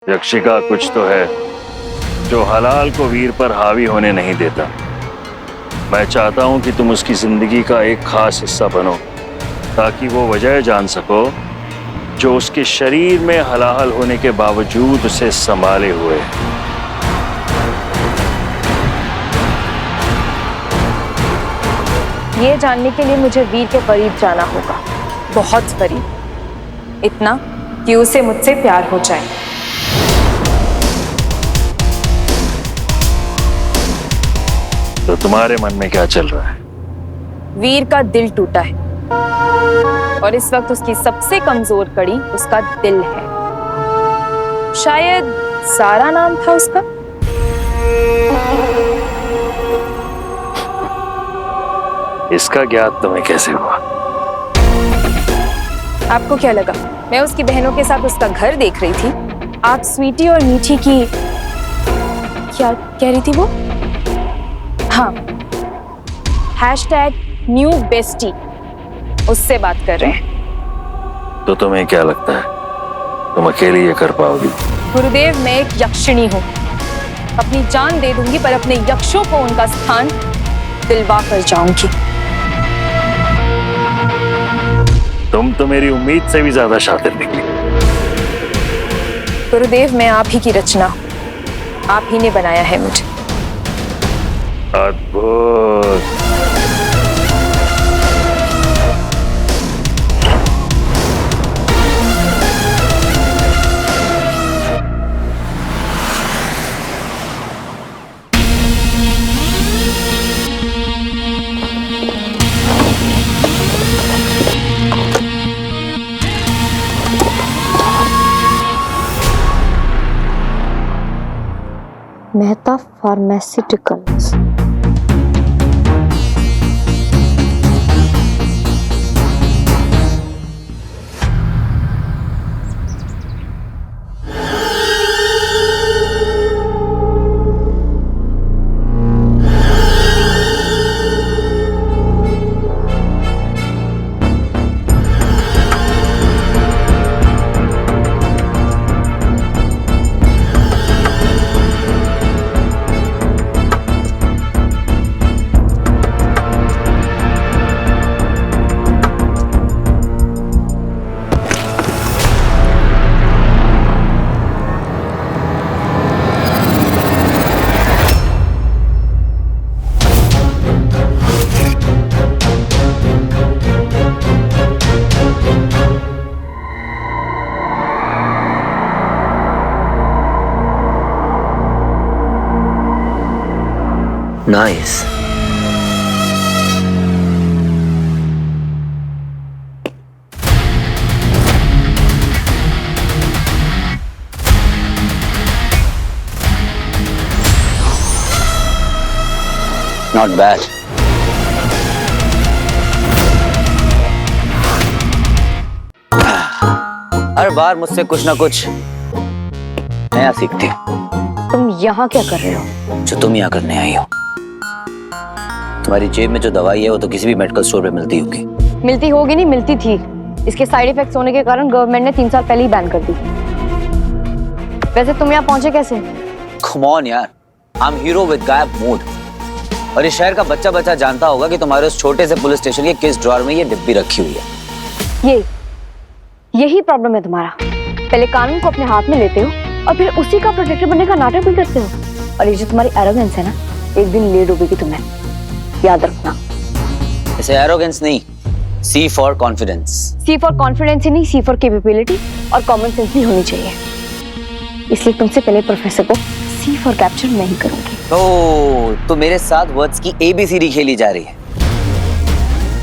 यक्षिका कुछ तो है जो हलाल को वीर पर हावी होने नहीं देता। मैं चाहता हूं कि तुम उसकी जिंदगी का एक खास हिस्सा बनो ताकि वो वजह जान सको जो उसके शरीर में हलाल होने के बावजूद उसे संभाले हुए है। ये जानने के लिए मुझे वीर के करीब जाना होगा, बहुत करीब, इतना कि उसे मुझसे प्यार हो जाए। तो तुम्हारे मन में क्या चल रहा है? वीर का दिल टूटा है और इस वक्त उसकी सबसे कमजोर कड़ी उसका दिल है। शायद सारा नाम था उसका। इसका ज्ञात तुम्हें कैसे हुआ? आपको क्या लगा मैं उसकी बहनों के साथ उसका घर देख रही थी? आप स्वीटी और मीठी की क्या कह रही थी वो? हाँ, #न्यू बेस्टी, उससे बात कर रहे हैं। तो तुम्हें क्या लगता है तुम अकेली ये कर पाओगी? गुरुदेव, मैं एक यक्षिणी हूँ, अपनी जान दे दूंगी पर अपने यक्षों को उनका स्थान दिलवा कर जाऊंगी। तुम तो मेरी उम्मीद से भी ज्यादा शातिर निकली। गुरुदेव, मैं आप ही की रचना हूँ, आप ही ने बनाया है मुझे। अद्भुत। Mehta pharmaceuticals. Nice. Not bad. हर बार मुझसे कुछ ना कुछ नया सीखती हो। तुम यहाँ क्या कर रहे हो? जो तुम यहाँ करने आई हो। तुम्हारी जेब में जो दवाई है वो तो किसी भी मेडिकल स्टोर पे मिलती होगी। मिलती होगी नहीं, मिलती थी। इसके साइड इफेक्ट्स होने के कारण गवर्नमेंट ने 3 साल पहले ही बैन कर दी। वैसे तुम यहाँ पहुंचे कैसे? Come on यार, I'm hero with गायब मूड। और इस शहर का बच्चा बच्चा जानता होगा कि तुम्हारे उस छोटे से पुलिस स्टेशन के किस ड्रॉअर में ये डिब्बी रखी हुई है। यही प्रॉब्लम है तुम्हारा। पहले कानून को अपने हाथ में लेते हो और फिर उसी का प्रोटेक्टर बनने का नाटक भी करते हो। और ये जो तुम्हारी एरोगेंस है ना, एक दिन ले डूबेगी तुम्हें, याद रखना। ऐसे एरोगेंस नहीं, C for confidence। C for confidence ही नहीं, C for capability और कॉमन सेंस भी होनी चाहिए। इसलिए तुमसे पहले प्रोफेसर को C for capture नहीं करूंगी। तो मेरे साथ वर्ड्स की ABCD खेली जा रही है।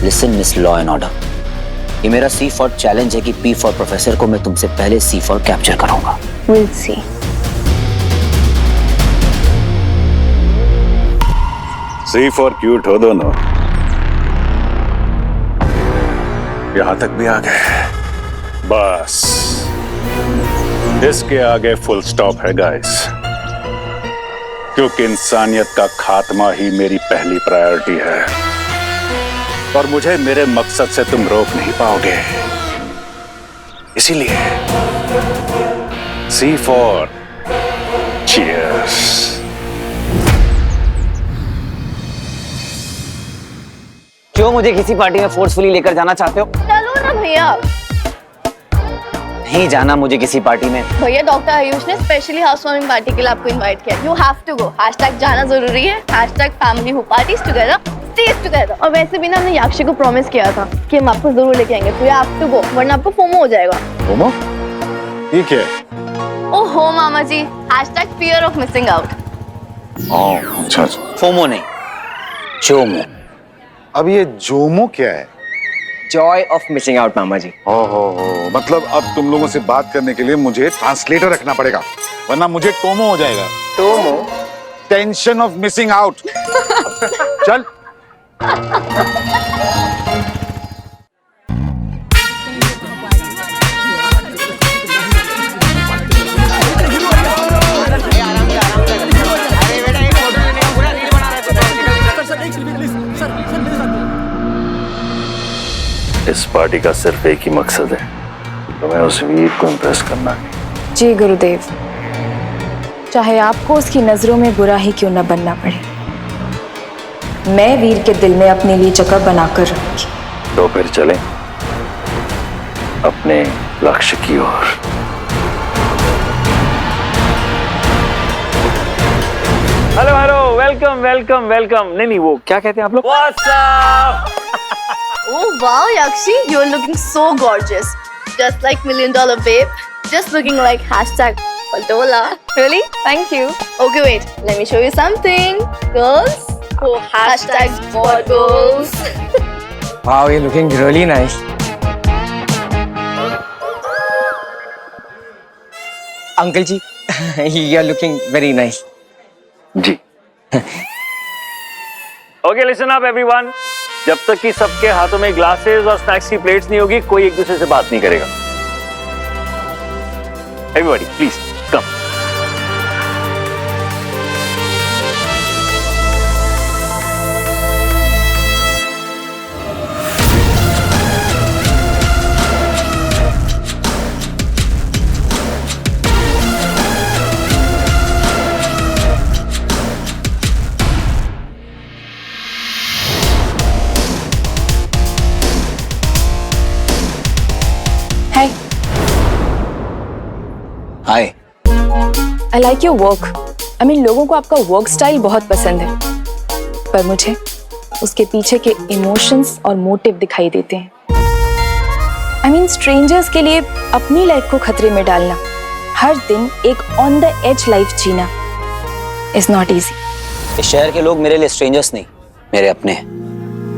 Listen miss law and order, ये मेरा C for चैलेंज है कि P for प्रोफेसर को मैं तुमसे पहले C for कैप्चर करूंगा। We'll see। C for cute हो दोनों। यहां तक भी आ गए। बस इसके आगे फुल स्टॉप है गाइस, क्योंकि इंसानियत का खात्मा ही मेरी पहली प्रायोरिटी है और मुझे मेरे मकसद से तुम रोक नहीं पाओगे। इसीलिए C for cheers. क्यों मुझे किसी पार्टी में फोर्सफुली लेकर जाना चाहते हो? चलो ना भैया। नहीं जाना मुझे किसी पार्टी में। भैया डॉक्टर आयुष ने स्पेशली हाउस वार्मिंग पार्टी के लिए आपको इनवाइट किया। You have to go. Hashtag जाना जरूरी है। Hashtag family who parties together stage together. और वैसे भी ना हमने याक्षी को प्रॉमिस किया था कि हम आपको जरूर लेके आएंगे। तो यू हैव टू गो, वरना आपको फोमो हो जाएगा। मोमो? ठीक है। ओहो मामा जी, hashtag fear of missing out. अच्छा। फोमो नहीं, जोमो। अब ये जोमो क्या है? जॉय ऑफ मिसिंग आउट मामा जी। ओहो, मतलब अब तुम लोगों से बात करने के लिए मुझे ट्रांसलेटर रखना पड़ेगा, वरना मुझे टोमो हो जाएगा। Tomo? Tension of missing out. चल। इस पार्टी का सिर्फ एक ही मकसद है, तुम्हें उस वीर को इम्प्रेस करना है। जी गुरुदेव, चाहे आपको उसकी नजरों में बुरा ही क्यों न बनना पड़े, मैं वीर के दिल में अपने लिए जगह बनाकर रखूंगी। तो फिर चलें अपने लक्ष्य की ओर। Hello hello, welcome welcome welcome. नहीं, वो क्या कहते हैं आप लोग? Oh wow, Yakshi, you're looking so gorgeous. Just like $1 Million Babe. Just looking like hashtag Patola. Really? Thank you. Okay, wait. Let me show you something. Girls, go hashtag for girls. Wow, you're looking really nice. Uncle ji, you're looking very nice. जी। Okay, listen up everyone. जब तक कि सबके हाथों में glasses और snacks की plates नहीं होगी, कोई एक दूसरे से बात नहीं करेगा। Everybody please come. Hi, hi. I like your work. I mean, लोगों को आपका वर्क स्टाइल बहुत पसंद है, पर मुझे उसके पीछे के इमोशंस और मोटिव दिखाई देते हैं। आई मीन, स्ट्रेंजर्स के लिए अपनी लाइफ को खतरे में डालना, हर दिन एक ऑन द एज लाइफ जीना इज नॉट इजी। इस शहर के लोग मेरे लिए स्ट्रेंजर्स नहीं, मेरे अपने हैं।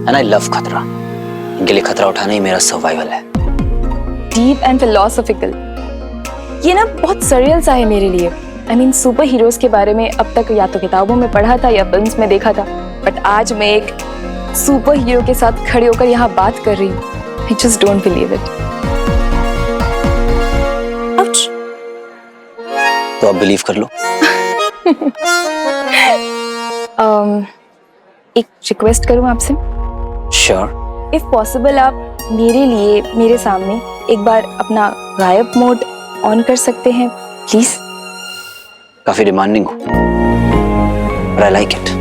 एंड आई लव खतरा। इनके लिए खतरा उठाना ही मेरा सर्वाइवल है। डीप एंड फिलोसॉफिकल, ये ना बहुत सरियल सा है मेरे लिए। आई मीन, सुपर हीरोज के बारे में अब तक या तो किताबों में पढ़ा था या फिल्म्स में देखा था, बट आज मैं एक सुपर हीरो के साथ खड़े होकर यहाँ बात कर रही हूँ। I just don't believe it. तो अब बिलीव कर लो। एक रिक्वेस्ट करूँ आपसे? श्योर। इफ पॉसिबल, आप मेरे लिए मेरे सामने एक बार अपना गायब मोड ऑन कर सकते हैं प्लीज? काफी डिमांडिंग हो, but I like it.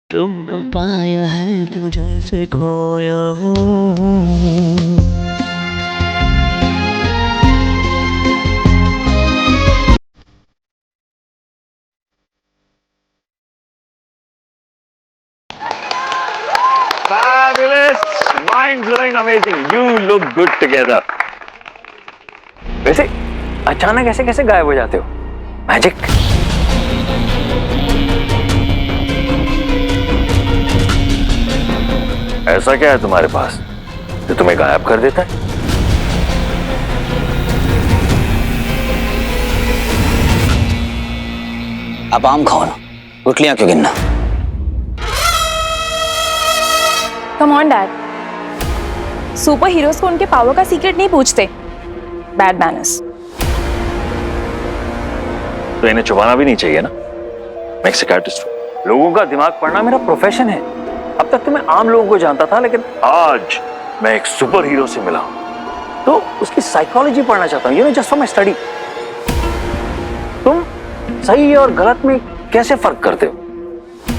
तुम पाया है तू जैसे खोया हूँ। Fabulous, mind-blowing, amazing. You look good together. वैसे अचानक ऐसे कैसे गायब हो जाते हो? मैजिक? ऐसा क्या है तुम्हारे पास जो तुम्हें गायब कर देता है? आप आम खाओ ना, गुठलियां क्यों गिनना? Come on dad, super heroes को उनके पावर का सीक्रेट नहीं पूछते। Bad manners. तो इन्हें छुपाना भी नहीं चाहिए ना। मैं एक साइकियाट्रिस्ट हूं। लोगों का दिमाग पढ़ना मेरा प्रोफेशन है। अब तक तो मैं आम लोगों को जानता था, लेकिन आज मैं एक सुपर हीरो से मिला हूं। तो उसकी साइकोलॉजी पढ़ना चाहता हूँ, जस्ट फॉर माय स्टडी। तुम सही और गलत में कैसे फर्क करते हो?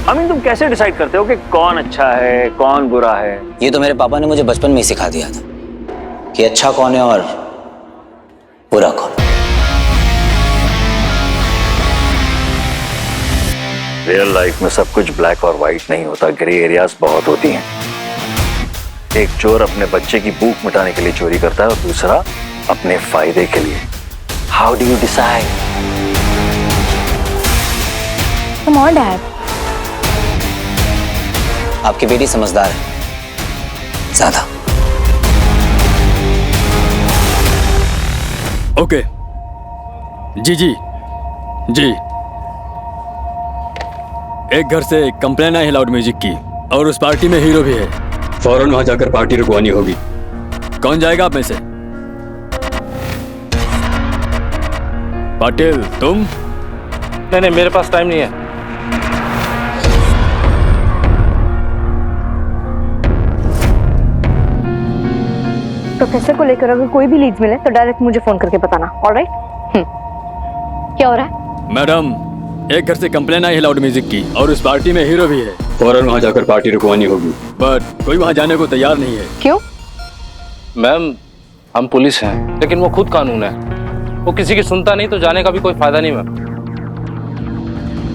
तुम कैसे डिसाइड करते हो कि कौन अच्छा है, कौन बुरा है? ये तो मेरे पापा ने मुझे बचपन में ही सिखा दिया था कि अच्छा कौन है और बुरा कौन। रियल लाइफ में सब कुछ ब्लैक और व्हाइट नहीं होता, ग्रे एरियाज बहुत होती हैं। एक चोर अपने बच्चे की भूख मिटाने के लिए चोरी करता है और दूसरा अपने फायदे के लिए। How do you decide? Come on dad. आपकी बेटी समझदार है, ज्यादा। ओके, जी जी जी। एक घर से कंप्लेन आई है लाउड म्यूजिक की, और उस पार्टी में हीरो भी है। फौरन वहां जाकर पार्टी रुकवानी होगी। कौन जाएगा आप में से? पाटिल, तुम? नहीं, मेरे पास टाइम नहीं है। प्रोफेसर को लेकर अगर कोई भी लीड्स मिले तो डायरेक्ट मुझे फोन करके बताना। ऑलराइट? क्या हो रहा है? मैडम, एक घर से कंप्लेन आई है लाउड म्यूजिक की, और उस पार्टी में हीरो भी है। फौरन वहां जाकर पार्टी रुकवानी होगी, बट कोई वहां जाने को तैयार नहीं है। क्यों? मैम, हम पुलिस हैं, लेकिन वो खुद कानून है। वो किसी की सुनता नहीं, तो जाने का भी कोई फायदा नहीं मैम।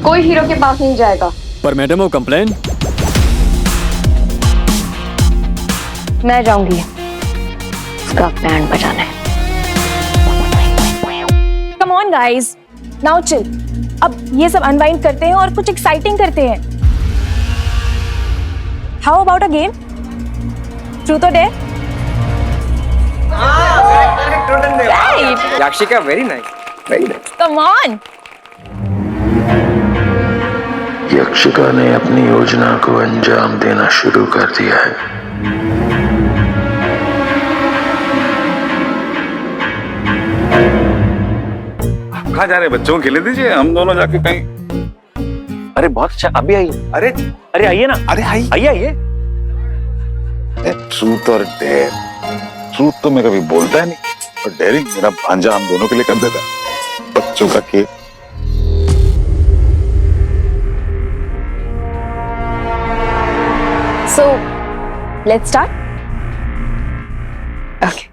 कोई हीरो के पास नहीं जाएगा। पर मैडम, वो कंप्लेन। मैं जाऊंगी, उसका बैंड बजाने। Come on guys, now chill. अब ये सब अनवाइंड करते हैं और कुछ एक्साइटिंग करते हैं। How about a game? Truth और dare? Yakshika, very nice, very nice. Come on. Yakshika ने अपनी योजना को अंजाम देना शुरू कर दिया है। कहाँ जा रहे हैं? बच्चों को खेलने दीजिए, हम दोनों जाके कहीं। अरे बहुत अच्छा, अभी आइए। अरे आइए ना। अरे आइए। ट्रूथ और डेयर। ट्रूथ तो मैं कभी बोलता है नहीं, और डेयरिंग मेरा भांजा हम दोनों के लिए कर देता है। बच्चों का खेल। So, let's start. Okay.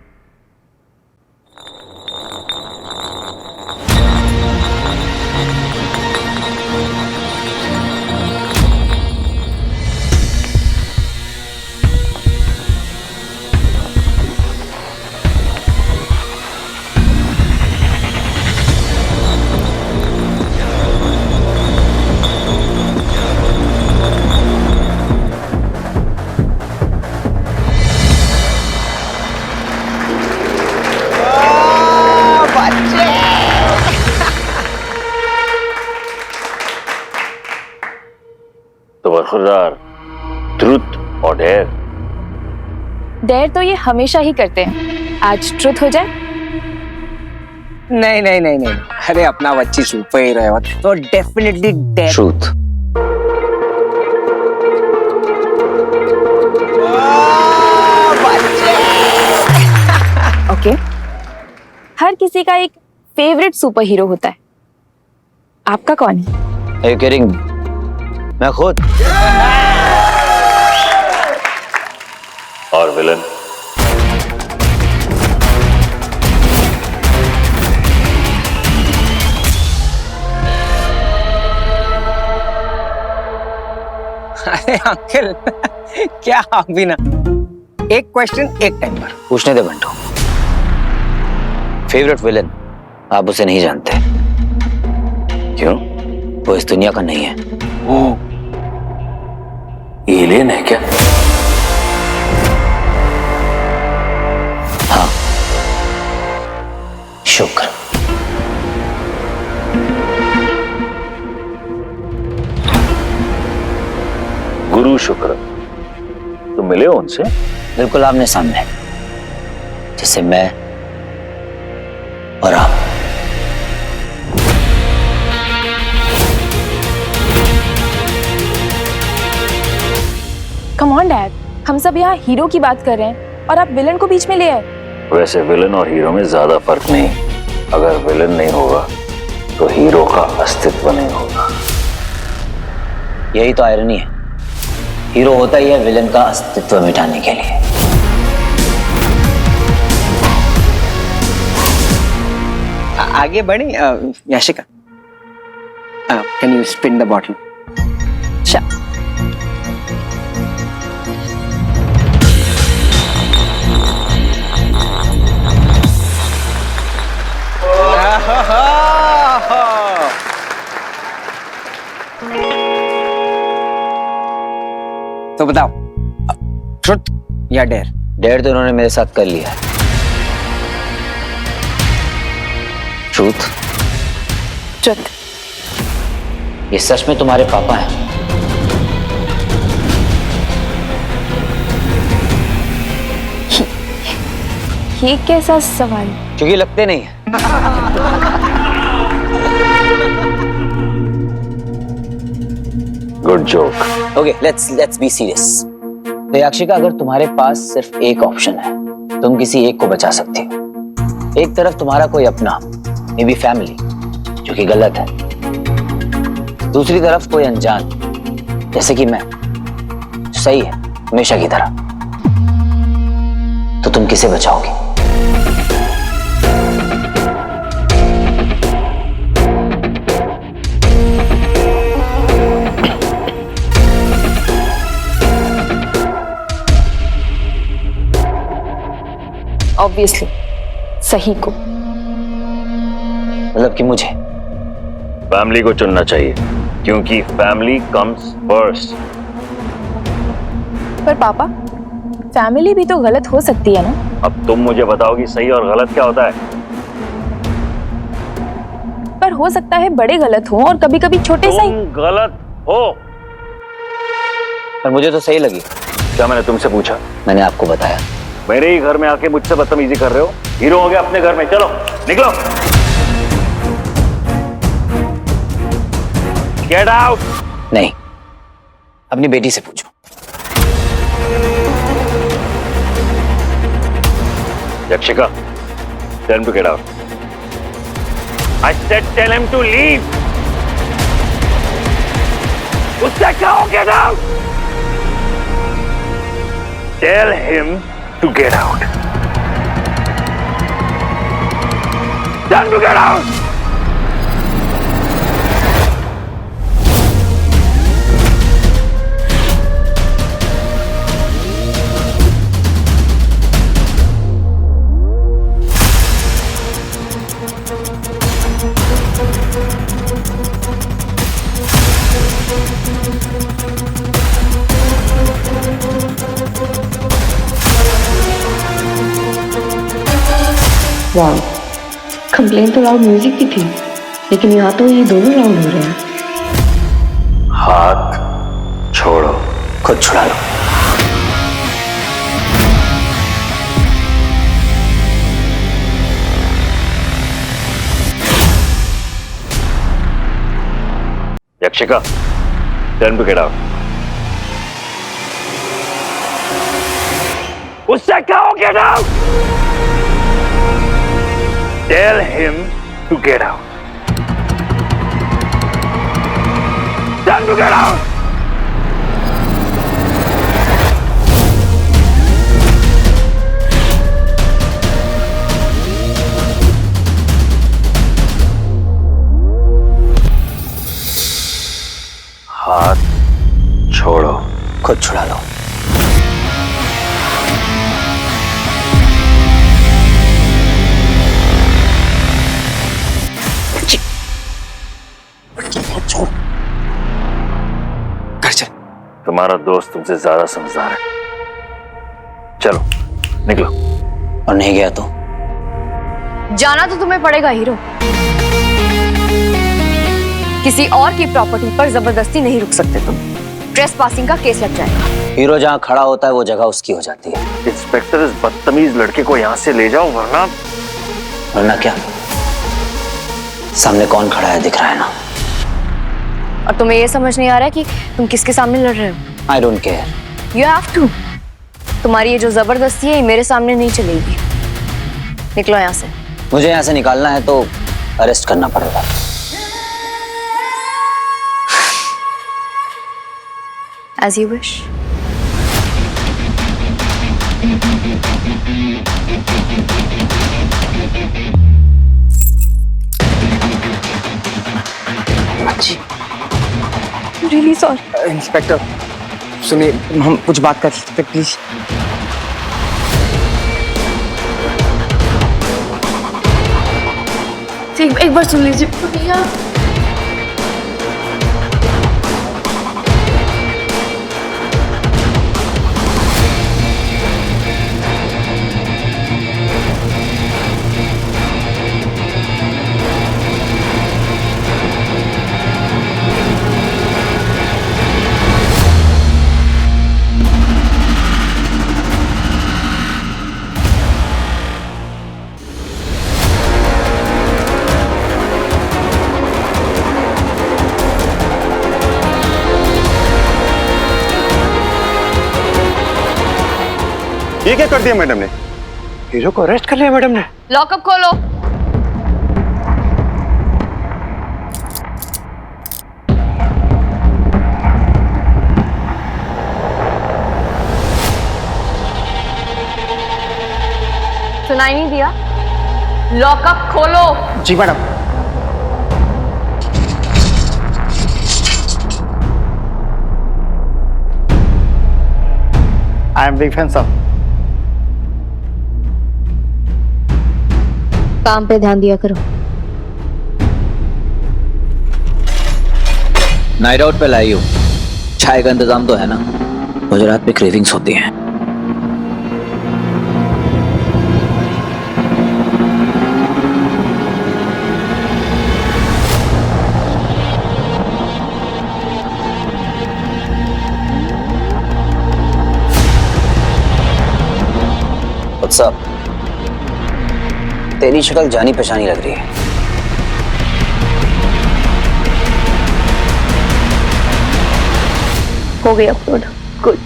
तो बरखुरदार, ट्रुथ और डेयर। डेयर तो ये हमेशा ही करते हैं। आज ट्रुथ हो जाए? नहीं नहीं नहीं नहीं, अरे अपना बच्ची सुपर हीरो है तो डेफिनेटली डेयर। ट्रूथ। ओके, हर किसी का एक फेवरेट सुपर हीरो होता है। आपका कौन है? Are you kidding? मैं खुद। और विलन? अरे अंकल, क्या अभी ना, एक क्वेश्चन एक टाइम पर। पूछने दे बंटू। फेवरेट विलन, आप उसे नहीं जानते। क्यों? वो इस दुनिया का नहीं है। वो एलियन है क्या? हाँ, शुक्र। गुरु शुक्र। तुम मिले हो उनसे? बिल्कुल आमने सामने, जैसे मैं और आप। कम ऑन डैड, हम सब यहाँ हीरो की बात कर रहे हैं और आप विलन को बीच में ले आए। वैसे विलन और हीरो में ज्यादा फर्क नहीं। अगर विलन नहीं होगा तो हीरो का अस्तित्व नहीं होगा। यही तो आयरनी है, हीरो होता ही है विलन का अस्तित्व मिटाने के लिए। आगे बढ़े Yashika, can you spin the bottle? तो बताओ, ट्रुथ या डेयर? डेयर तो उन्होंने मेरे साथ कर लिया है। ट्रूथ? ट्रुथ। ये सच में तुम्हारे पापा हैं? ये कैसा सवाल? क्योंकि लगते नहीं है। Good joke. Okay, let's be serious. तो याक्षिका, अगर तुम्हारे पास सिर्फ एक ऑप्शन है, तुम किसी एक को बचा सकती हो। एक तरफ तुम्हारा कोई अपना, मे बी फैमिली, जो कि गलत है। दूसरी तरफ कोई अनजान, जैसे कि मैं, जो सही है हमेशा की तरह। तो तुम किसे बचाओगी? ऑब्वियसली सही को। मतलब कि मुझे? फैमिली को चुनना चाहिए, क्योंकि फैमिली कम्स फर्स्ट। पर पापा, फैमिली भी तो गलत हो सकती है ना? अब तुम मुझे बताओगी सही और गलत क्या होता है? पर हो सकता है बड़े गलत हो और कभी कभी छोटे सही। तुम गलत हो। पर मुझे तो सही लगी। क्या मैंने तुमसे पूछा? मैंने आपको बताया। मेरे ही घर में आके मुझसे बदतमीजी कर रहे हो। हीरो हो गया अपने घर में, चलो निकलो। Get out. नहीं, अपनी बेटी से पूछो। यक्षिका, tell him to get out. I said tell him to leave. उससे कहो get out. Tell him to get out. Tell him to get out. वाह, कंप्लेन तो लाउड म्यूजिक की थी, लेकिन यहाँ तो ये दोनों लाउड हो रहे हैं। हाथ छोड़ो। खुद छुड़ा लो। यक्षिका, tell him to get out. उससे कहो get out. Tell him to get out. Tell him to get out. हाथ छोड़ो। खुद छुड़ा लो। तुम्हारा दोस्त तुमसे ज्यादा समझदार है। चलो निकलो। और नहीं गया तो? जाना तो तुम्हें पड़ेगा हीरो। किसी और की प्रॉपर्टी पर जबरदस्ती नहीं रुक सकते तुम। ट्रेस पासिंग का केस लग जाएगा। हीरो जहाँ खड़ा होता है वो जगह उसकी हो जाती है। इंस्पेक्टर, इस बदतमीज लड़के को यहाँ से ले जाओ, वरना वरना क्या? सामने कौन खड़ा है दिख रहा है ना। और तुम्हें ये समझ नहीं आ रहा है कि तुम किसके सामने लड़ रहे हो? I don't care. You have to. तुम्हारी ये जो जबरदस्ती है ये मेरे सामने नहीं चलेगी। निकलो यहाँ से। मुझे यहाँ से निकालना है तो अरेस्ट करना पड़ेगा। As you wish. Really sorry. Inspector सुनिए, हम कुछ बात कर सकते प्लीज? एक बार सुन लीजिए भैया। ये क्या कर दिया मैडम ने? हीरो को अरेस्ट कर लिया मैडम ने। लॉकअप खोलो। सुनाई नहीं दिया? लॉकअप खोलो। जी madam. I am big fan sir. काम पे ध्यान दिया करो। नाइट आउट पे लाई हूँ, चाय का इंतजाम तो है ना? मुझे रात में क्रेविंग्स होती हैं। What's up? तेरी शक्ल जानी पहचानी लग रही है। हो गई upload. Good.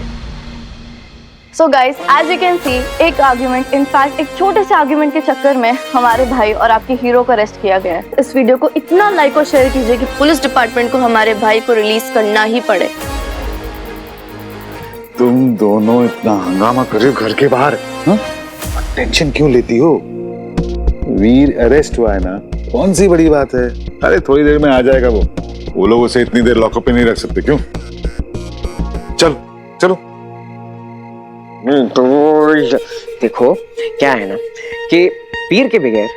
So guys, as you can see, एक आर्ग्यूमेंट, इनफैक्ट एक छोटे से आर्ग्यूमेंट के चक्कर में हमारे भाई और आपके हीरो को अरेस्ट किया गया है। इस वीडियो को इतना लाइक और शेयर कीजिए कि पुलिस डिपार्टमेंट को हमारे भाई को रिलीज करना ही पड़े। तुम दोनों इतना हंगामा कर रहे हो घर के बाहर, टेंशन क्यों लेती हो? वीर अरेस्ट हुआ है ना, कौन सी बड़ी बात है? अरे थोड़ी देर में आ जाएगा वो लोग उसे इतनी देर लॉकअप पे नहीं रख सकते। क्यों? चलो चलो। तो देखो क्या है ना कि वीर के बगैर,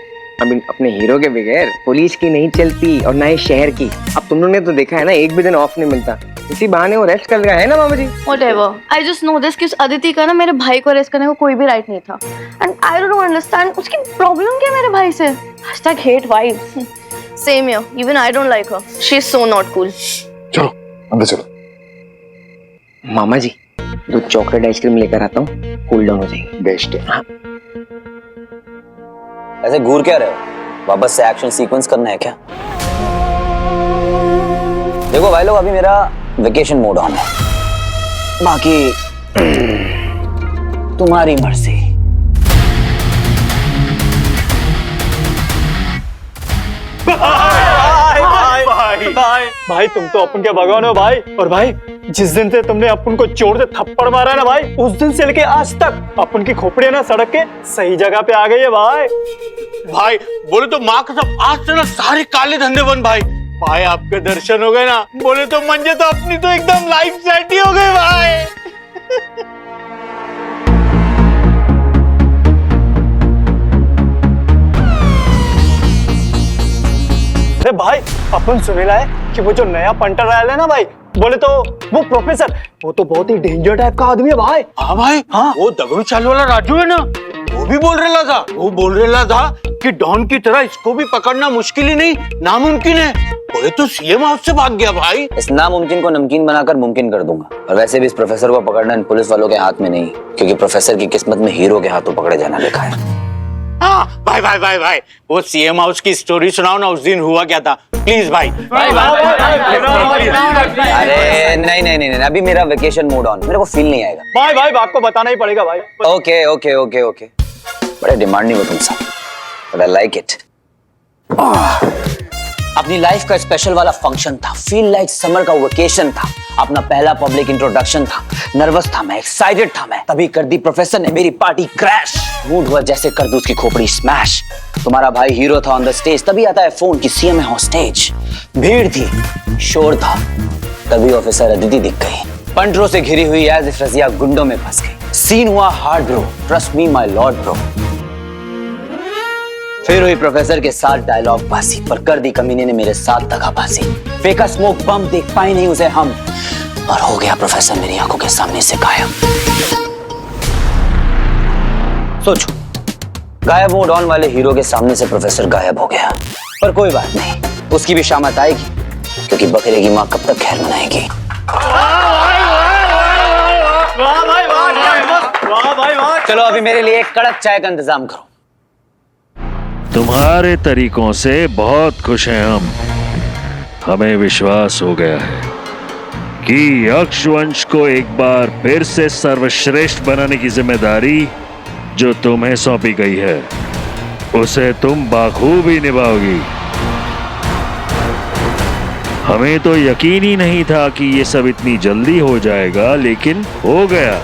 अपने हीरो के बगैर पुलिस की नहीं चलती और ना ही शहर की। अब तुम लोगों ने तो देखा है ना, एक भी दिन ऑफ नहीं मिलता। इसी बहाने वो रेस्ट कर रहा है ना मामा जी। Whatever. I just know this कि उस अदिति का ना मेरे भाई को अरेस्ट करने को कोई भी राइट नहीं था। And I don't understand उसकी प्रॉब्लम क्या है मेरे भाई से? #hate vibes. Same here. Even I don't like her. She is so not cool. चलो अंदर चलो। मामा जी, दो चॉकलेट आइसक्रीम लेकर आता हूँ, कूल डाउन हो जाएगी। बेस्ट है। हाँ। ऐसे घूर क्या रहे हो? वापस से एक्शन सीक्वेंस करना है क्या? देखो भाई लोग, अभी मेरा वेकेशन मोड ऑन है, बाकी तुम्हारी मर्जी। भाई तुम तो अपन के भगवान हो भाई। और भाई जिस दिन से तुमने अपन को जोर से थप्पड़ मारा ना भाई, उस दिन से लेके आज तक अपन की खोपड़ी ना सड़क के सही जगह पे आ गई है भाई। भाई बोले तो माँ कसम, आज से ना सारे काले धंधे बंद भाई। भाई आपके दर्शन हो गए ना, बोले तो मंजे तो अपनी तो एकदम लाइफ सेट ही हो गई भाई। अरे भाई अपन सुनेला है कि वो जो नया पंटर आया है ना भाई, बोले तो वो प्रोफेसर, वो तो बहुत ही डेंजर टाइप का आदमी है भाई। हाँ भाई, हाँ वो दगड़ू चाल वाला राजू है ना, वो भी बोल रहा था, वो बोल रहा था कि डॉन की तरह इसको भी पकड़ना मुश्किल ही नहीं नामुमकिन है। बोले तो सीएम हाउस से भाग गया भाई। इस नामुमकिन को नमकीन बनाकर मुमकिन कर दूंगा। और वैसे भी इस प्रोफेसर को पकड़ना इन पुलिस वालों के हाथ में नहीं, क्योंकि प्रोफेसर की किस्मत में हीरो के हाथों पकड़े जाना लिखा है। हाँ भाई भाई भाई भाई, वो सीएम हाउस की स्टोरी सुनाओ ना, उस दिन हुआ क्या था प्लीज भाई। अरे नहीं नहीं नहीं, अभी मेरा वेकेशन मोड ऑन, मेरे को फील नहीं आएगा। भाई भाई आपको बताना ही पड़ेगा भाई। ओके ओके ओके ओके, बड़े डिमांडिंग हो तुम सब, बट आई लाइक इट। अपनी लाइफ का स्पेशल वाला फंक्शन था, फील लाइक समर का वेकेशन था, अपना पहला पब्लिक इंट्रोडक्शन था, नर्वस था मैं, एक्साइटेड था मैं, तभी कर दी प्रोफेसर ने मेरी पार्टी क्रैश। मूड हुआ जैसे कर दूं उसकी खोपड़ी स्मैश। तुम्हारा भाई हीरो था ऑन द स्टेज, तभी आता है फोन कि सीएम है हॉस्टेज। भीड़ थी, शोर था, तभी ऑफिसर अदिति दिख गई, पंटरों से घिरी हुई एज इफ रजिया गुंडों में फंस गई। सीन हुआ hard bro, trust me my Lord bro. फिर हुई प्रोफेसर के साथ डायलॉग बाजी, पर कर दी कमीने ने मेरे साथ दगाबाजी। फेंका स्मोक बम, देख पाए नहीं उसे हम, और हो गया प्रोफेसर मेरी आंखों के सामने से गायब। सोचो, गायब मोड ऑन वाले हीरो के सामने से प्रोफेसर गायब हो गया, पर कोई बात नहीं, उसकी भी शामत आएगी, क्योंकि बकरे की माँ कब तक खैर मनाएगी। चलो अभी मेरे लिए एक कड़क चाय का इंतजाम करो। तुम्हारे तरीकों से बहुत खुश हैं हम। हमें विश्वास हो गया है कि यक्षवंश को एक बार फिर से सर्वश्रेष्ठ बनाने की जिम्मेदारी जो तुम्हें सौंपी गई है, उसे तुम बाखूबी निभाओगी। हमें तो यकीन ही नहीं था कि ये सब इतनी जल्दी हो जाएगा, लेकिन हो गया।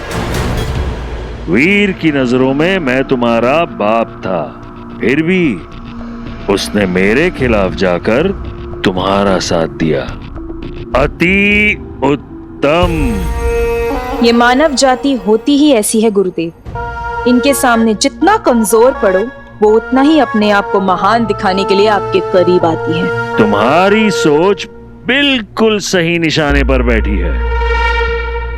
वीर की नजरों में मैं तुम्हारा बाप था, फिर भी उसने मेरे खिलाफ जाकर तुम्हारा साथ दिया। अति उत्तम। ये मानव जाति होती ही ऐसी है गुरुदेव। इनके सामने जितना कमजोर पड़ो, वो उतना ही अपने आप को महान दिखाने के लिए आपके करीब आती है। तुम्हारी सोच बिल्कुल सही निशाने पर बैठी है।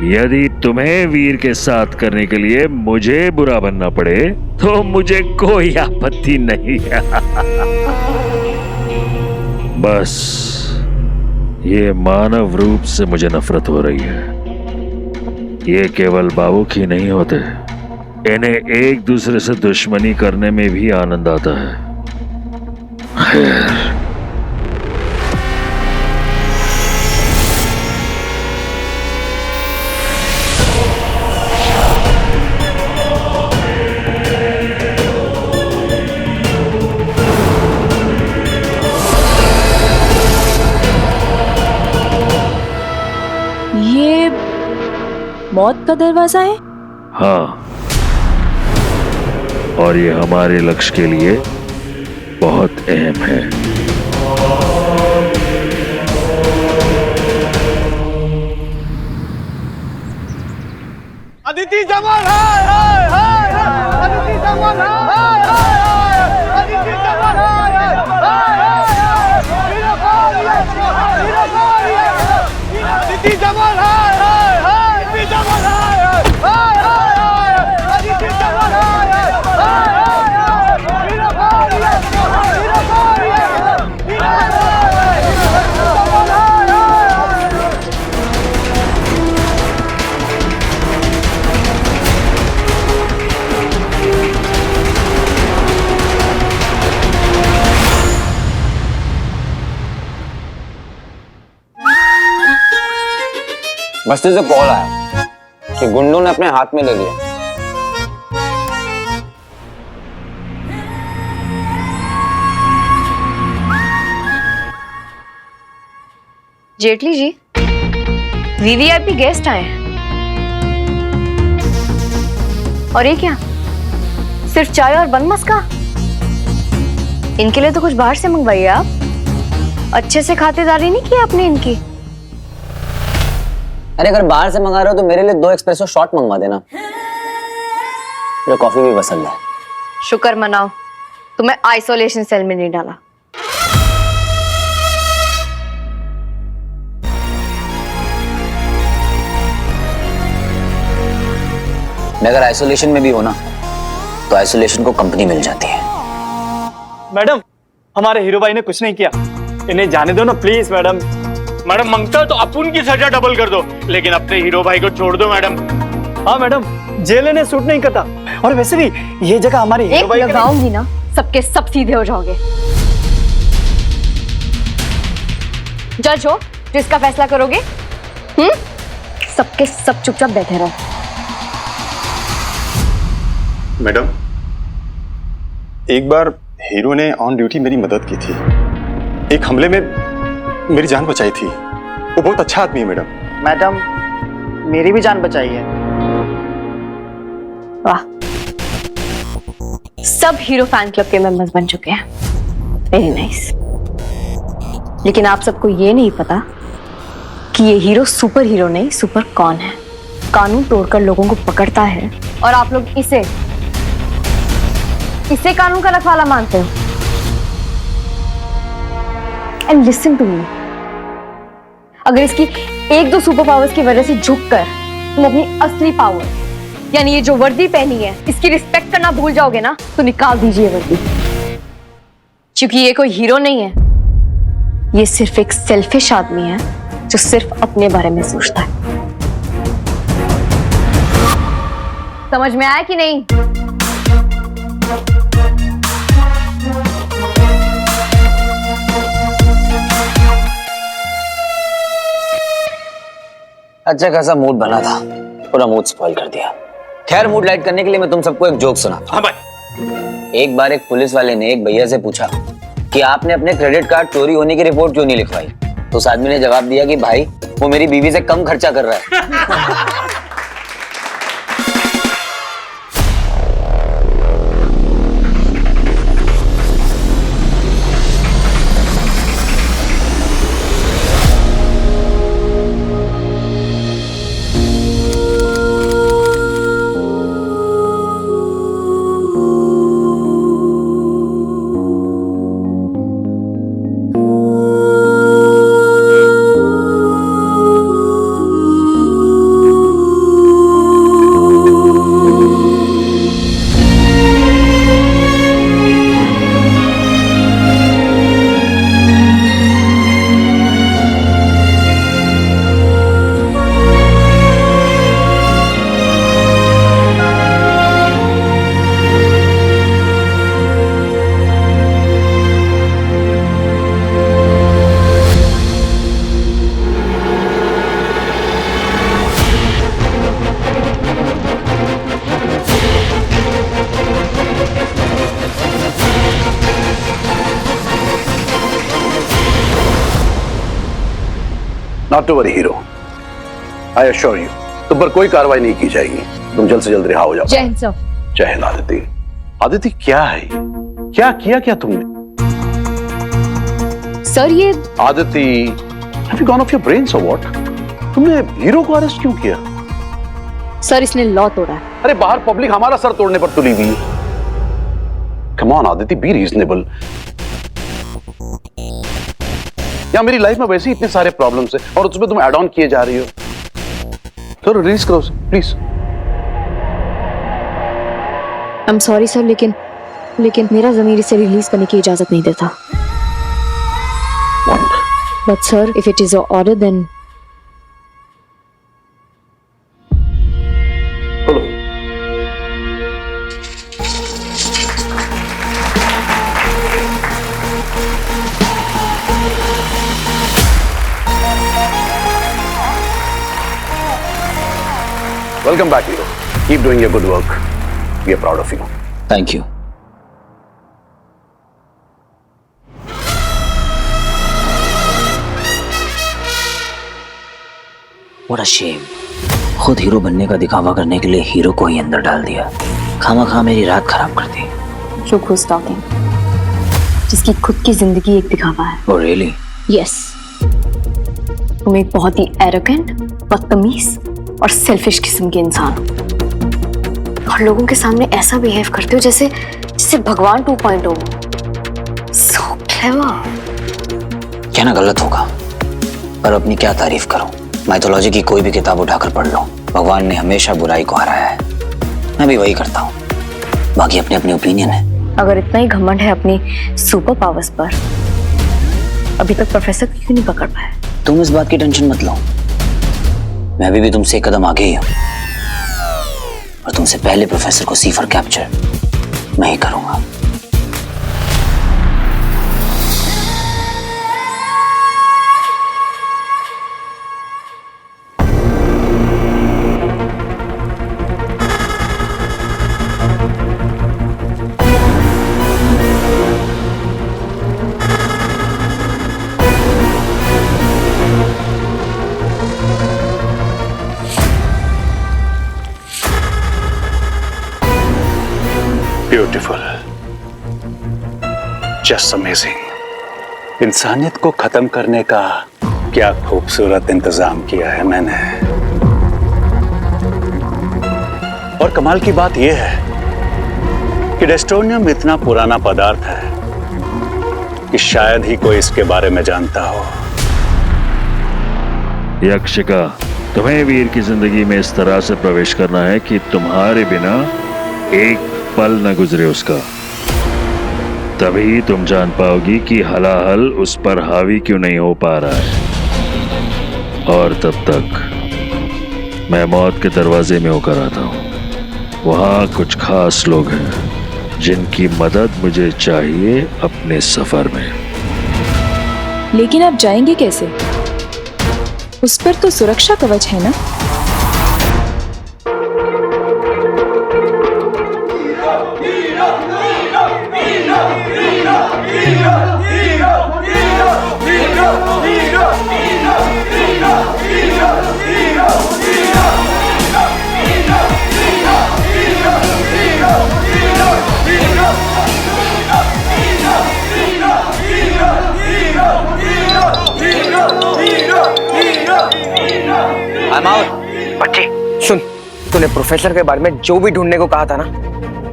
यदि तुम्हें वीर के साथ करने के लिए मुझे बुरा बनना पड़े तो मुझे कोई आपत्ति नहीं है। बस ये मानव रूप से मुझे नफरत हो रही है। ये केवल भावुक ही नहीं होते, इन्हें एक दूसरे से दुश्मनी करने में भी आनंद आता है। खैर, ये मौत का दरवाजा है। हाँ, और ये हमारे लक्ष्य के लिए बहुत अहम है। अदिति जमल हाय हाय हाय हाय, अदिति जमल हाय हाय हाय, अदिति जमल हाय हाय हाय, हीरो बोलिए, हीरो बोलिए, अदिति जमल हाय हाय हाय, अदिति जमल हाय हाय हाय, अदिति जमल हाय हाय हाय, हीरो बोलिए, हीरो बोलिए, बस्ती से कॉल आया कि गुंडों ने अपने हाथ में ले लिया। जेटली जी, वीवीआईपी गेस्ट आए हैं। और ये क्या, सिर्फ चाय और बन मस्का? इनके लिए तो कुछ बाहर से मंगवाइए आप। अच्छे से खातिरदारी नहीं की आपने इनकी। अरे अगर बाहर से मंगा रहे हो तो मेरे लिए 2 एक्सप्रेसो शॉट मंगवा देना, मुझे कॉफी भी पसंद है। शुक्र मनाओ तुम्हें आइसोलेशन सेल में नहीं डाला। मैं अगर आइसोलेशन में भी हो ना तो आइसोलेशन को कंपनी मिल जाती है। मैडम, हमारे हीरो भाई ने कुछ नहीं किया, इन्हें जाने दो ना प्लीज। मैडम मैडम मांगता तो अपन की सजा डबल कर दो, लेकिन अपने हीरो भाई को छोड़ दो मैडम। हाँ मैडम, जेल ने सूट नहीं करता, और वैसे भी ये जगह हमारे हीरो भाई लगाऊंगी ना, सबके सब सीधे हो जाओगे। जज हो तो इसका फैसला करोगे? सबके सब चुपचाप बैठे रहो। मैडम, एक बार हीरो ने ऑन ड्यूटी मेरी मदद की थी, एक हमले में मेरी जान बचाई थी। वो बहुत अच्छा आदमी है मैडम। मैडम, मेरी भी जान बचाई है। वाह, सब हीरो फैन क्लब के मेंबर्स बन चुके हैं। Very nice. लेकिन आप सबको ये नहीं पता कि ये हीरो सुपर हीरो नहीं, सुपर कौन है। कानून तोड़कर लोगों को पकड़ता है और आप लोग इसे कानून का रखवाला मानते हो। एंड लिसन टू मी, अगर इसकी एक दो सुपर पावर्स की वजह से झुककर तुम अपनी असली पावर यानी ये जो वर्दी पहनी है इसकी रिस्पेक्ट करना भूल जाओगे ना, तो निकाल दीजिए वर्दी। क्योंकि ये कोई हीरो नहीं है, ये सिर्फ एक सेल्फिश आदमी है जो सिर्फ अपने बारे में सोचता है। समझ में आया कि नहीं? अच्छा खासा मूड बना था, पूरा मूड स्पॉइल कर दिया। खैर, मूड लाइट करने के लिए मैं तुम सबको एक जोक सुना। हाँ भाई। एक बार एक पुलिस वाले ने एक भैया से पूछा कि आपने अपने क्रेडिट कार्ड चोरी होने की रिपोर्ट क्यों नहीं लिखवाई? तो उस आदमी ने जवाब दिया कि भाई वो मेरी बीवी से कम खर्चा कर रहा है। Not to worry, hero. I assure you, तुम पर कोई कार्रवाई नहीं की जाएगी। तुम जल्द से जल्द रिहा हो जाओ। जय हिंद सर। जय हिंद आदिति। आदिति, क्या है ये? क्या किया क्या तुमने? सर ये Aditi, have you gone off your brains or what? तुमने हीरो को अरेस्ट क्यों किया? सर इसने लॉ तोड़ा है। अरे बाहर पब्लिक हमारा सर तोड़ने पर तुली हुई। Come on Aditi, be reasonable. या मेरी लाइफ में वैसे ही इतने सारे प्रॉब्लम्स हैं और उसमें तुम ऐड ऑन किए जा रही हो। तो रिलीज करो please. I am sorry sir, लेकिन मेरा ज़मीर इसे रिलीज करने की इजाजत नहीं देता। But sir, if it is your order then Welcome back, hero. Keep doing your good work. We are proud of you. Thank you. What a shame. खुद hero बनने का दिखावा करने के लिए हीरो को ही अंदर डाल दिया। खामा मेरी रात खराब कर दी। Look who's talking. जिसकी खुद की जिंदगी एक दिखावा है। Oh really? Yes. तुम एक बहुत ही एरोगेंट, बदतमीज और सेल्फिश किस्म के इंसान हो और लोगों के सामने ऐसा बिहेव करते हो जैसे भगवान 2.0। So clever. कहना गलत होगा, पर अपनी क्या तारीफ करूं। माइथोलॉजी की कोई भी किताब उठाकर पढ़ लो, भगवान ने हमेशा बुराई को हराया है। मैं भी वही करता हूँ, बाकी अपने अपने ओपिनियन है। अगर इतना ही घमंड है अपनी सुपर पावर्स पर, अभी तक प्रोफेसर को क्यों नहीं पकड़ पाए? तुम इस बात की टेंशन मत लो, मैं अभी भी तुमसे एक कदम आगे ही हूँ, और तुमसे पहले प्रोफेसर को सी फॉर कैप्चर मैं ही करूंगा। Beautiful, just amazing. इंसानियत को खत्म करने का क्या खूबसूरत इंतजाम किया है मैंने। और कमाल की बात यह है कि डेस्टोनियम इतना पुराना पदार्थ है कि शायद ही कोई इसके बारे में जानता हो। यक्षिका, तुम्हें वीर की जिंदगी में इस तरह से प्रवेश करना है कि तुम्हारे बिना एक पल न गुजरे उसका। तभी तुम जान पाओगी कि हलाहल उस पर हावी क्यों नहीं हो पा रहा है। और तब तक मैं मौत के दरवाजे में होकर आता हूँ। वहाँ कुछ खास लोग हैं जिनकी मदद मुझे चाहिए अपने सफर में। लेकिन आप जाएंगे कैसे? उस पर तो सुरक्षा कवच है ना? बच्चे सुन, तूने प्रोफेसर के बारे में जो भी ढूंढने को कहा था ना,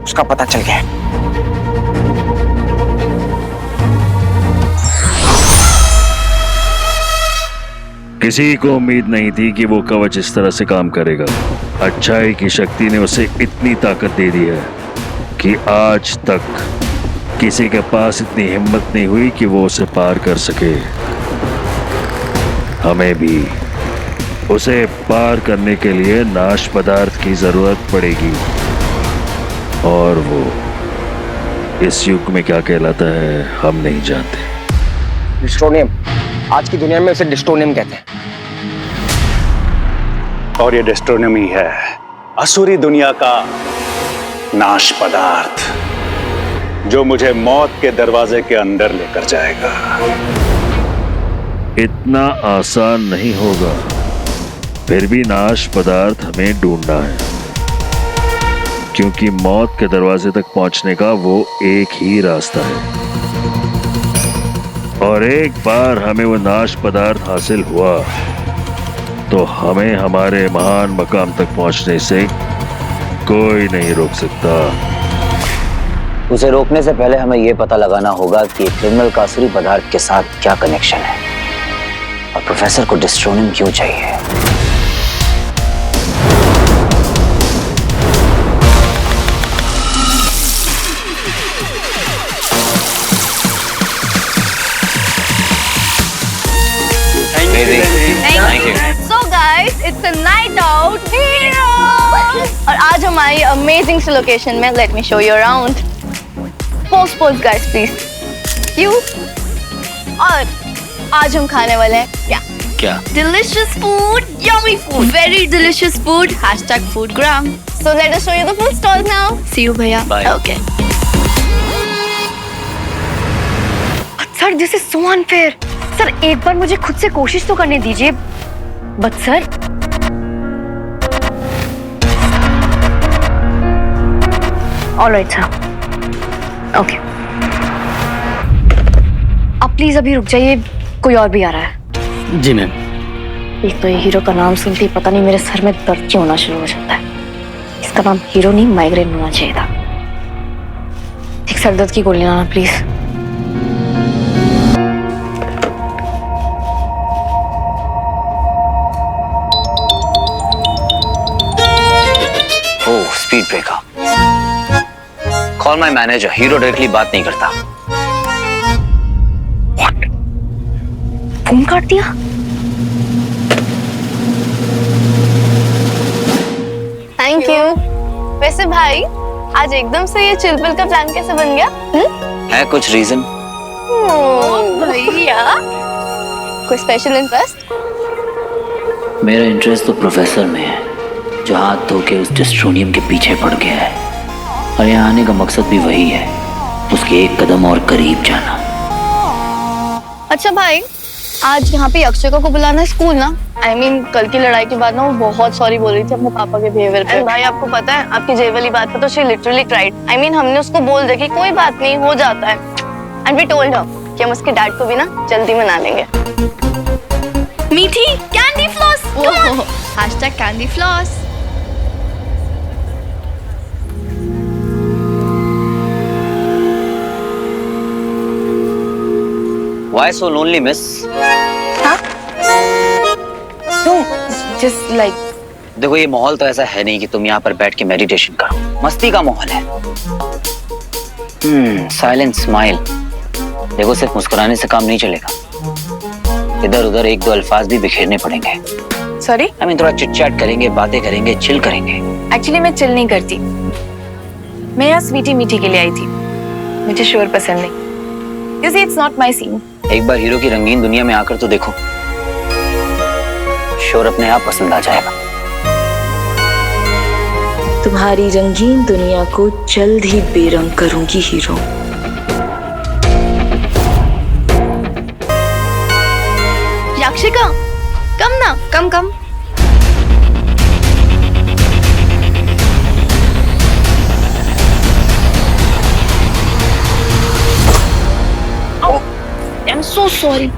उसका पता चल गया है। किसी को उम्मीद नहीं थी कि वो कवच इस तरह से काम करेगा। अच्छाई की शक्ति ने उसे इतनी ताकत दे दी है कि आज तक किसी के पास इतनी हिम्मत नहीं हुई कि वो उसे पार कर सके। हमें भी उसे पार करने के लिए नाश पदार्थ की जरूरत पड़ेगी। और वो इस युग में क्या कहलाता है हम नहीं जानते। डिस्टोनियम, आज की दुनिया में उसे डिस्टोनियम कहते हैं। और ये डेस्टोनियम ही है, असुरी दुनिया का नाश पदार्थ, जो मुझे मौत के दरवाजे के अंदर लेकर जाएगा। इतना आसान नहीं होगा, फिर भी नाश पदार्थ हमें ढूंढना है, क्योंकि मौत के दरवाजे तक पहुंचने का वो एक ही रास्ता है। और एक बार हमें वो नाश पदार्थ हासिल हुआ तो हमें हमारे महान मकाम तक पहुंचने से कोई नहीं रोक सकता। उसे रोकने से पहले हमें यह पता लगाना होगा कि क्रिमिनल का असुरी पदार्थ के साथ क्या कनेक्शन है, और प्रोफेसर को डिस्ट्रोनियम क्यों चाहिए। Thank you. So guys, it's a night out. और आज हम आए अमेजिंग सी लोकेशन में. Let me show you around. Pose guys please. You. और आज हम खाने वाले हैं क्या? Delicious food, yummy food, very delicious food. #foodgram. So let us show you the food stalls now. See you भैया. Bye. Okay. Sir, this is so unfair. Sir एक बार मुझे खुद से कोशिश तो करने दीजिए. But sir alright sir, okay. आप प्लीज अभी रुक जाइए, कोई और भी आ रहा है. जी मैम. एक तो ये हीरो का नाम सुनते ही पता नहीं मेरे सर में दर्द क्यों होना शुरू हो जाता है. इसका नाम हीरो नहीं माइग्रेन होना चाहिए था. एक सर दर्द की गोली लाना please. Speed breaker. Call my manager. Hero directly बात नहीं करता। फोन काट दिया। Thank you. वैसे भाई आज एकदम से ये चिलपिल का प्लान कैसे बन गया? है कुछ रीजन? भैया कोई स्पेशल इंटरेस्ट? मेरा इंटरेस्ट तो प्रोफेसर में है, जो हाथ धो के उस डिस्ट्रोनियम के पीछे पड़ गया है, और यहाँ आने का मकसद भी वही है, उसके एक कदम और करीब जाना। अच्छा भाई, आज यहाँ पे अक्षय को बुलाना है स्कूल ना? I mean, कल की लड़ाई के बाद ना वो बहुत सॉरी बोल रही थी अपने पापा के बिहेवियर पे। भाई आपको पता है आपकी जे वाली बात पे तो she literally cried. I mean, हमने उसको बोल दिया कि कोई बात नहीं, हो जाता है। एंड वी टोल्ड हर कि हम उसके डैड को भी ना जल्दी मना लेंगे। मीठी candy floss, candy floss. Why so lonely, miss? Just like देखो ये माहौल तो ऐसा है नहीं कि तुम यहाँ पर बैठ के मेडिटेशन करो, मस्ती का माहौल है। Silent smile. देखो सिर्फ मुस्कुराने से काम नहीं चलेगा, इधर उधर एक दो अल्फाज भी बिखेरने पड़ेंगे। सॉरी? I mean, थोड़ा चिट चैट करेंगे, बातें करेंगे, चिल करेंगे। एक्चुअली मैं चिल नहीं करती, मैं यहाँ स्वीटी मीठी के लिए आई थी। मुझे शोर पसंद नहीं। You see, it's not my scene. एक बार हीरो की रंगीन दुनिया में आकर तो देखो, शोर अपने आप पसंद आ जाएगा। तुम्हारी रंगीन दुनिया को जल्द ही बेरंग करूंगी हीरो। याक्षिका, कम ना, कम कम। I'm so sorry.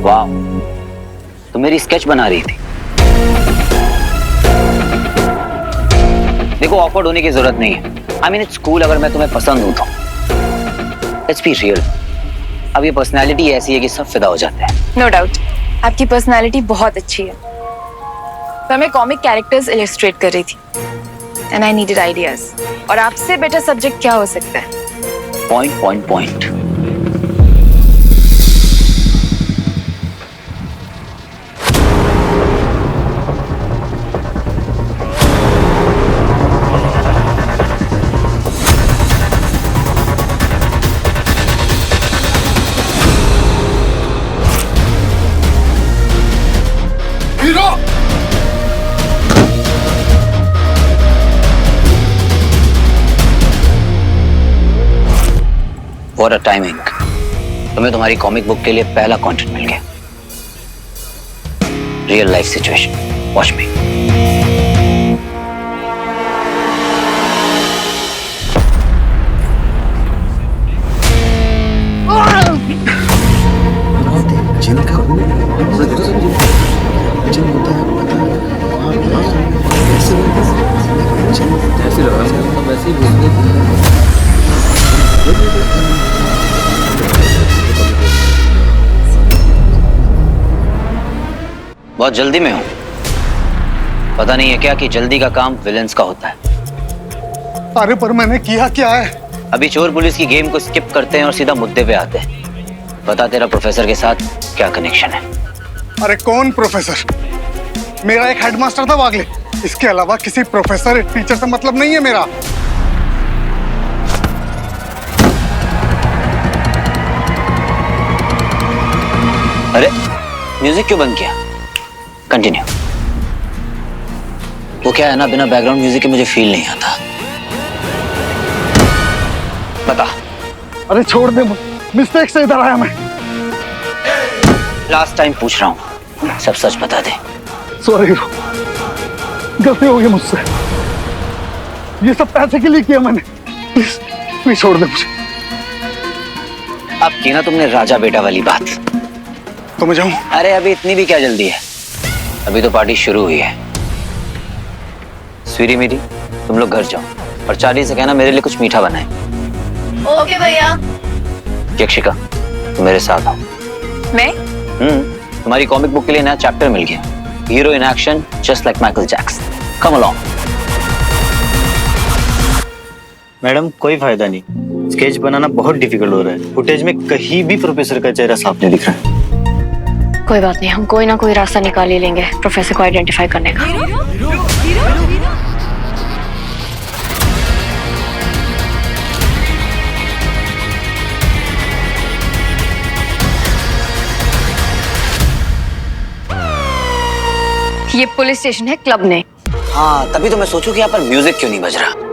वाह, तो मेरी स्केच बना रही थी। देखो ऑफर्ड होने की जरूरत नहीं है। I mean, it's cool अगर मैं तुम्हें पसंद हूं तो। Let's be real. अब ये पर्सनालिटी ऐसी है कि सब फिदा हो जाते हैं। No doubt. आपकी पर्सनालिटी बहुत अच्छी है। पर मैं कॉमिक कैरेक्टर्स इलस्ट्रेट कर रही थी। And I needed ideas. और आपसे बेटर सब्जेक्ट क्या हो सकता है? पॉइंट। What a timing. तुम्हें तुम्हारी कॉमिक बुक के लिए पहला कंटेंट मिल गया। Real life situation. वॉच मी। बहुत जल्दी में हूं। पता नहीं है क्या कि जल्दी का काम विलेंस का होता है। अरे पर मैंने किया क्या है? अभी चोर पुलिस की गेम को स्किप करते हैं और सीधा मुद्दे पे आते हैं। बता तेरा प्रोफेसर के साथ क्या कनेक्शन है? अरे कौन प्रोफेसर? मेरा एक हेडमास्टर था वागले। इसके अलावा किसी प्रोफेसर टीचर से मतलब नहीं है मेरा। अरे म्यूजिक क्यों बंद किया? कंटिन्यू। वो क्या है ना, बिना बैकग्राउंड म्यूजिक के मुझे फील नहीं आता। बता। अरे छोड़ दे, मिस्टेक से इधर आया मैं। लास्ट टाइम पूछ रहा हूँ, सब सच बता दे। सॉरी, गलती हो गई मुझसे। ये सब पैसे के लिए किया मैंने। प्लीज छोड़ दे मुझे। अब की ना तुमने राजा बेटा वाली बात। तो मैं जाऊं? अरे अभी इतनी भी क्या जल्दी है, अभी तो पार्टी शुरू हुई है। स्वीटी मेरी, तुम लोग घर जाओ और चार्ली से कहना मेरे लिए कुछ मीठा बनाए। ओके भैया। यक्षिका, तुम मेरे साथ आओ। मैं? तुम्हारी कॉमिक बुक के लिए नया चैप्टर मिल गया, hero in action just like Michael Jackson. Come along. Madam कोई फायदा नहीं, स्केच बनाना बहुत डिफिकल्ट हो रहा है। फुटेज में कहीं भी प्रोफेसर का चेहरा साफ नहीं दिख रहा है। कोई बात नहीं, हम कोई ना कोई रास्ता निकाल ही लेंगे प्रोफेसर को आइडेंटिफाई करने का। ये पुलिस स्टेशन है, क्लब नहीं। हाँ, तभी तो मैं सोचूं कि यहाँ पर म्यूजिक क्यों नहीं बज रहा।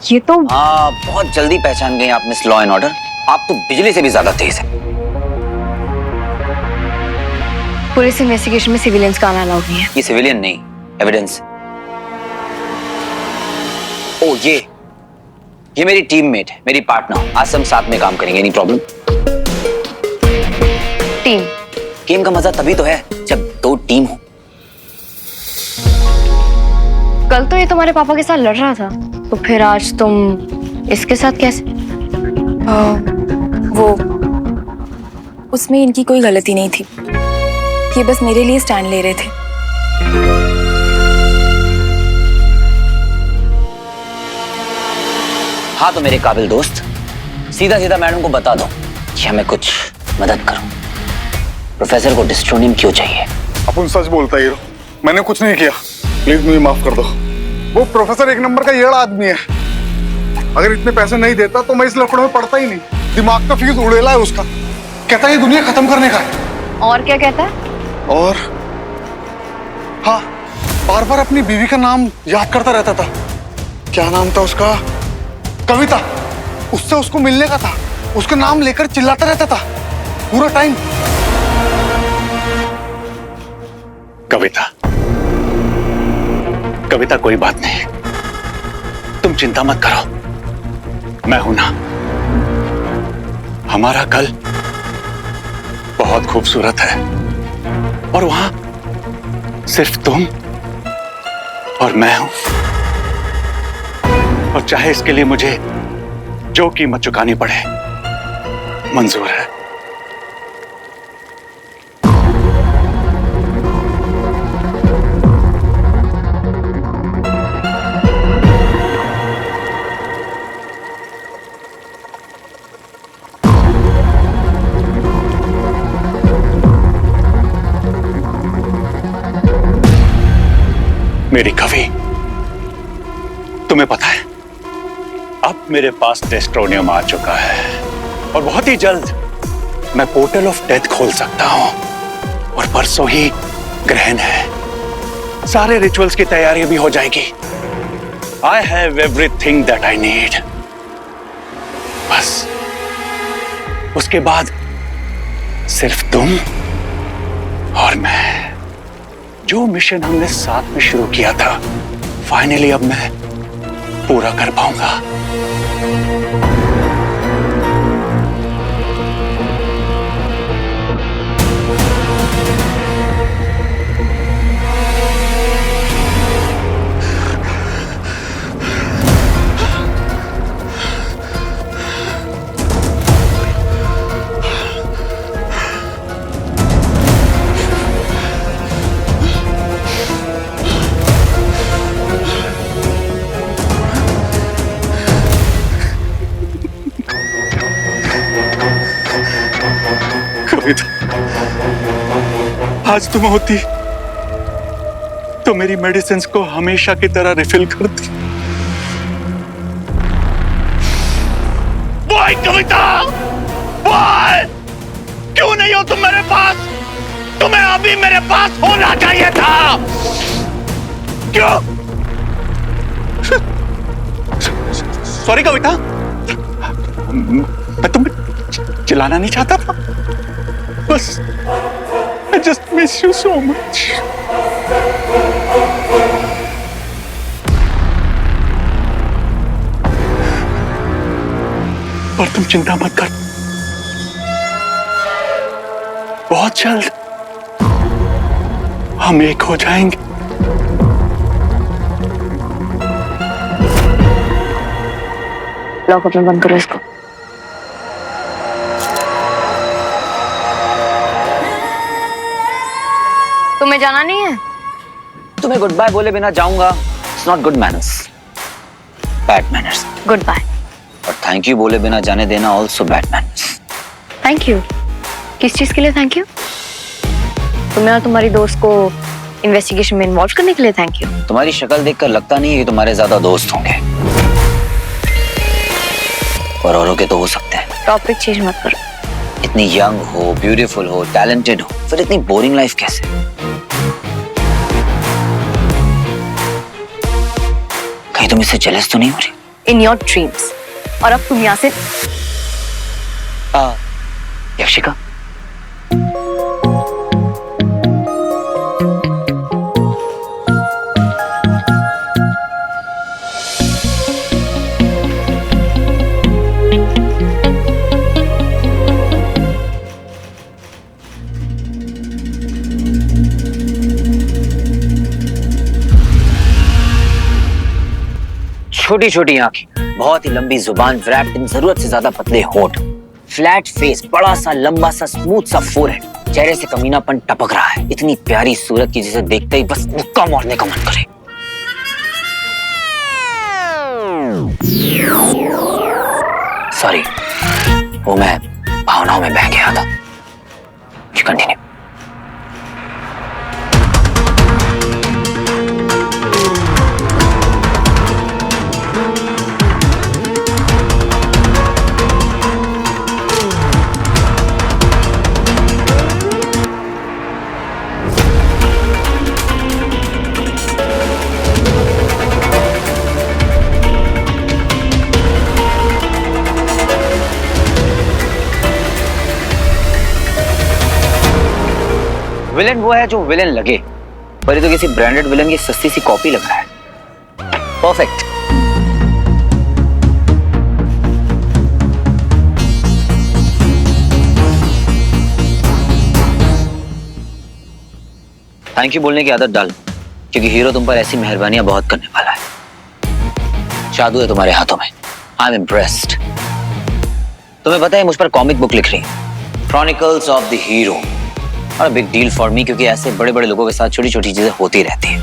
ये तो हाँ, बहुत जल्दी पहचान गए आप मिस लॉ एंड ऑर्डर। आप तो बिजली से भी ज्यादा तेज है। पुलिस इन्वेस्टिगेशन में सिविलियंस का आना अलाउड नहीं है। ये सिविलियन नहीं, एविडेंस। ओ ये मेरी टीममेट है, मेरी पार्टनर। आज हम साथ में काम करेंगे। Any problem? टीम गेम का मजा तभी तो है जब दो टीम हो। कल तो ये तुम्हारे पापा के साथ लड़ रहा था, तो फिर आज तुम इसके साथ कैसे? वो उसमें इनकी कोई गलती नहीं थी, ये बस मेरे लिए स्टैंड ले रहे थे। हाँ तो मेरे काबिल दोस्त, सीधा सीधा मैडम को बता दो कि हमें कुछ मदद करो। प्रोफेसर को डिस्ट्रोनियम क्यों चाहिए? अपन सच बोलता है हीरो, मैंने कुछ नहीं किया, प्लीज मुझे माफ कर दो। वो प्रोफेसर एक नंबर का येड़ा आदमी है, अगर इतने पैसे नहीं देता तो मैं इस लफड़े में पड़ता ही नहीं। दिमाग का फ्यूज उड़ेला है उसका, कहता है ये दुनिया खत्म करने का है। और क्या कहता है? और हाँ, बार बार अपनी बीवी का नाम याद करता रहता था। क्या नाम था उसका? कविता। उससे उसको मिलने का था, उसका नाम लेकर चिल्लाता रहता था पूरा टाइम। कविता कोई बात नहीं, तुम चिंता मत करो, मैं हूं ना। हमारा कल बहुत खूबसूरत है और वहां सिर्फ तुम और मैं हूं, और चाहे इसके लिए मुझे जो कीमत चुकानी पड़े मंजूर है। मेरी कवि, तुम्हें पता है अब मेरे पास टेस्ट्रोनियम आ चुका है और बहुत ही जल्द मैं पोर्टल ऑफ डेथ खोल सकता हूं, और परसों ही ग्रहण है, सारे रिचुअल्स की तैयारी भी हो जाएगी। I have everything that I need. बस उसके बाद सिर्फ तुम और मैं। जो मिशन हमने साथ में शुरू किया था, फाइनली अब मैं पूरा कर पाऊंगा। आज तुम होती तो मेरी मेडिसिन्स को हमेशा की तरह रिफिल करती। बॉय कविता, बॉय, क्यों नहीं हो तुम मेरे पास? तुम्हें अभी मेरे पास होना चाहिए था। क्यों? सॉरी कविता, मैं तुम्हें चिल्लाना नहीं चाहता था, बस I just miss you so much. पर तुम चिंता मत कर, बहुत जल्द हम एक हो जाएंगे। लॉकअप में बंद करो इसको। तुम्हें जाना नहीं है? तुम्हें गुड बाय बोले बिना जाऊंगा, it's not good manners, bad manners. Goodbye. और थैंक यू बोले बिना जाने देना also bad manners. Thank you? किस चीज के लिए थैंक यू? तुम्हें और तुम्हारी दोस्त को इन्वेस्टिगेशन में इन्वॉल्व करने के लिए थैंक यू? तुम्हारी शक्ल देखकर लगता नहीं है कि तुम्हारे ज्यादा दोस्त होंगे, और औरों के तो हो सकते हैं। टॉपिक चेंज मत करो। इतनी यंग हो, ब्यूटीफुल हो, टैलेंटेड हो, फिर इतनी बोरिंग लाइफ कैसे? कहीं तुम इससे जेलस तो नहीं हो रही? In your dreams. और अब तुम यहाँ से यक्षिका, छोटी छोटी आंखें, बहुत ही लंबी जुबान, रैप्ड इन जरूरत से ज्यादा पतले होंठ, फ्लैट फेस, बड़ा सा लंबा सा स्मूथ सा फोरहेड, चेहरे से कमीनापन टपक रहा है। इतनी प्यारी सूरत की जिसे देखते ही बस मुक्का मारने का मन करे। सॉरी, वो मैं भावनाओं में बह गया था। कंटिन्यू। विलन वो है जो विलन लगे, पर ये तो किसी ब्रांडेड विलन की सस्ती सी कॉपी लग रहा है। परफेक्ट। थैंक यू बोलने की आदत डाल, क्योंकि हीरो तुम पर ऐसी मेहरबानियां बहुत करने वाला है। जादू है तुम्हारे हाथों में। I am impressed. तुम्हें पता है मुझ पर कॉमिक बुक लिख रही है, क्रॉनिकल्स ऑफ द हीरो। और बिग डील फॉर मी, क्योंकि ऐसे बड़े बड़े लोगों के साथ छोटी छोटी चीजें होती रहती हैं।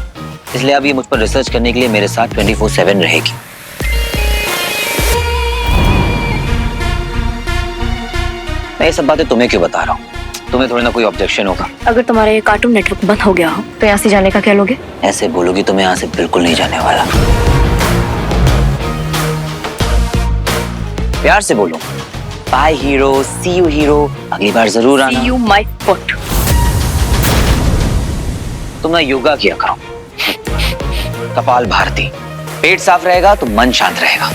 इसलिए अब ये मुझ पर रिसर्च करने के लिए मेरे साथ 24/7 रहेगी। मैं ये सब बातें तुम्हें क्यों बता रहा हूँ? तुम्हें थोड़ी ना कोई ऑब्जेक्शन होगा। अगर तुम्हारा ये कार्टून नेटवर्क बंद हो गया हो तो यहाँ से जाने का क्या लोगे? ऐसे बोलोगी तो मैं यहाँ से बिल्कुल नहीं जाने वाला। प्यार से बोलो, bye hero, see you hero, अगली बार जरूर आना। See you my foot। तुम ना योगा किया करो, कपाल भारती। पेट साफ रहेगा तो मन शांत रहेगा।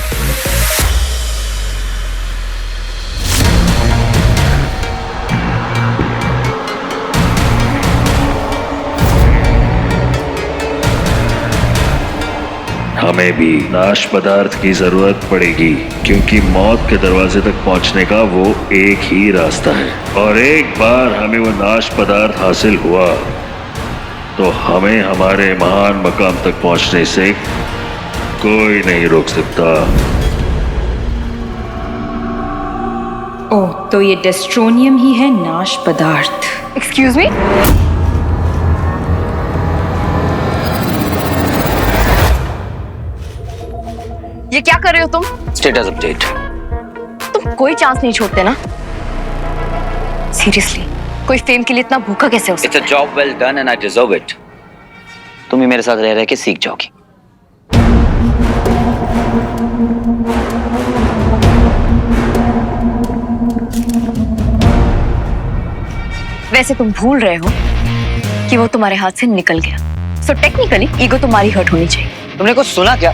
हमें भी नाश पदार्थ की जरूरत पड़ेगी, क्योंकि मौत के दरवाजे तक पहुंचने का वो एक ही रास्ता है। और एक बार हमें वो नाश पदार्थ हासिल हुआ तो हमें हमारे महान मकाम तक पहुंचने से कोई नहीं रोक सकता। ओह, तो ये डेस्ट्रोनियम ही है नाश पदार्थ। Excuse me? ये क्या कर रहे हो तुम? Status update. तुम कोई चांस नहीं छोड़ते ना? सीरियसली, कोई फेम के लिए इतना भूखा कैसे हो सकता है? It's a job well done and I deserve it। तुम ही मेरे साथ रह रह के सीख जाओगी। वैसे तुम भूल रहे हो कि वो तुम्हारे हाथ से निकल गया। सो टेक्निकली ईगो तुम्हारी हर्ट होनी चाहिए। तुमने कुछ सुना क्या?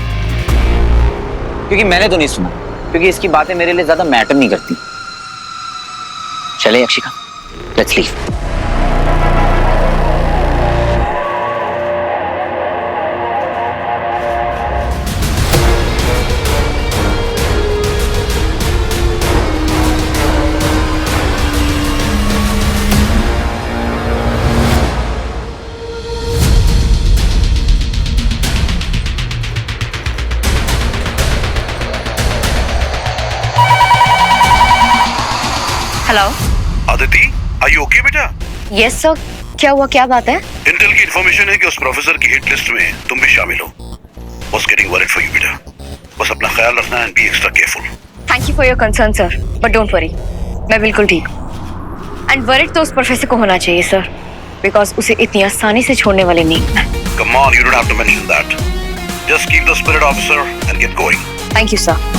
क्योंकि मैंने तो नहीं सुना, क्योंकि इसकी बातें मेरे लिए ज्यादा मैटर नहीं करती। चले Yakshika, let's leave. Hello Aditi, are you okay बेटा? यस सर, क्या हुआ, क्या बात है? इंटेल की इन्फॉर्मेशन है कि उस प्रोफेसर की हिट लिस्ट में तुम भी शामिल हो। Was getting worried for you बेटा। बस अपना ख्याल रखना and be extra careful। Thank you for your concern sir, but don't worry, मैं बिल्कुल ठीक हूँ। एंड वरिड तो उस प्रोफेसर को होना चाहिए सर, बिकॉज उसे इतनी आसानी से छोड़ने वाले नहीं। Come on, you don't have to mention that। Just keep the spirit, officer, and get going। Thank you sir.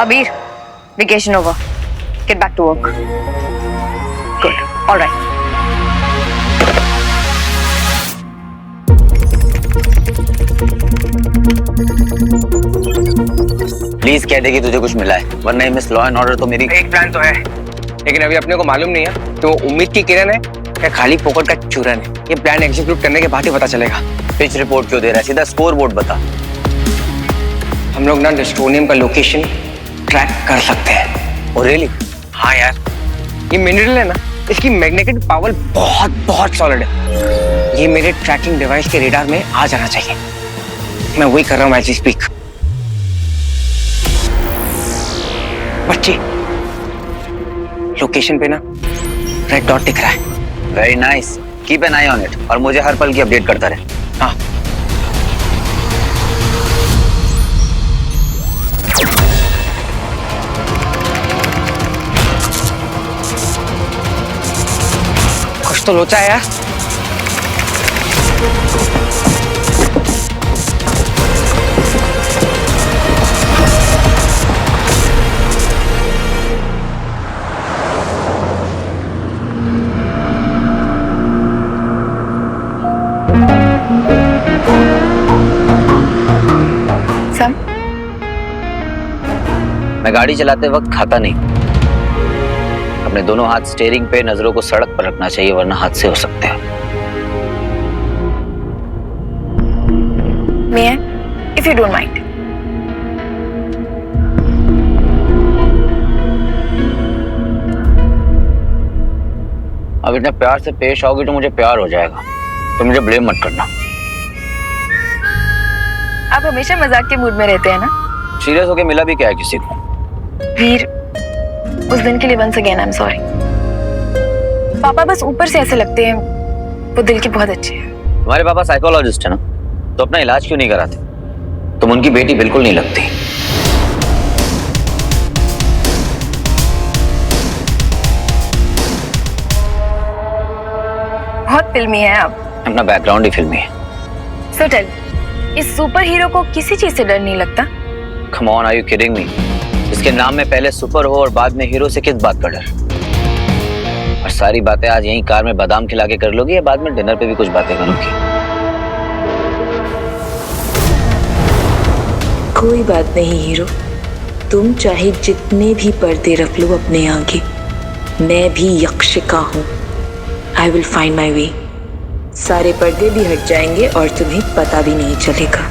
Abir, vacation over. Get back to work. Good. All right. Please कह दे कि तुझे कुछ मिला है, वरना मिस लॉ एंड ऑर्डर तो मेरी। एक प्लान तो है, लेकिन अभी अपने को मालूम नहीं है कि वो उम्मीद की किरण है या खाली पोकट का चूरन है। ये प्लान एग्जीक्यूट करने के बाद ही पता चलेगा। पिच रिपोर्ट क्यों दे रहा है, सीधा स्कोर बोर्ड बता। हम लोग ना डेस्टोनियम का लोकेशन ट्रैक कर सकते हैं। और रियली? हाँ यार, ये मिनरल है ना, इसकी मैग्नेटिक पावर बहुत बहुत सॉलिड है। ये मेरे ट्रैकिंग डिवाइस के रेडार में आ जाना चाहिए। मैं वही कर रहा हूँ एज वी स्पीक। बच्चे, लोकेशन पे ना रेड डॉट दिख रहा है। Very nice, keep an I on it और मुझे हर पल की अपडेट करता रहे। हाँ। कुछ तो लोचा है यार। सर, मैं गाड़ी चलाते वक्त खाता नहीं। अपने दोनों हाथ स्टीयरिंग पे, नजरों को सड़क पर रखना चाहिए, वरना हादसे हो सकते हैं। May I? If you don't mind. अब इतने प्यार से पेश आओगी तो मुझे प्यार हो जाएगा, तो मुझे ब्लेम मत करना। आप हमेशा मजाक के मूड में रहते हैं ना? सीरियस होके मिला भी क्या है किसी को? वीर, उस दिन के लिए once again I'm sorry। पापा बस ऊपर से ऐसे लगते हैं, वो दिल के बहुत अच्छे हैं। तुम्हारे पापा साइकोलॉजिस्ट है ना, तो अपना इलाज क्यों नहीं कराते? तुम उनकी बेटी बिल्कुल नहीं लगती। बहुत फिल्मी है आप। अपना बैकग्राउंड ही फिल्मी है। So tell, इस सुपर हीरो को किसी चीज से डर नहीं लगता? Come on, are you kidding me? इसके नाम में पहले सुपर हो और बाद में हीरो से किस बात का डर? और सारी बातें आज यहीं कार में बादाम खिला के कर लोगी या बाद में डिनर पे भी कुछ बातें करोगी? कोई बात नहीं हीरो, तुम चाहे जितने भी पर्दे रख लो अपने आगे, मैं भी यक्षिका हूँ। I will find my way। सारे पर्दे भी हट जाएंगे और तुम्हें पता भी नहीं चलेगा।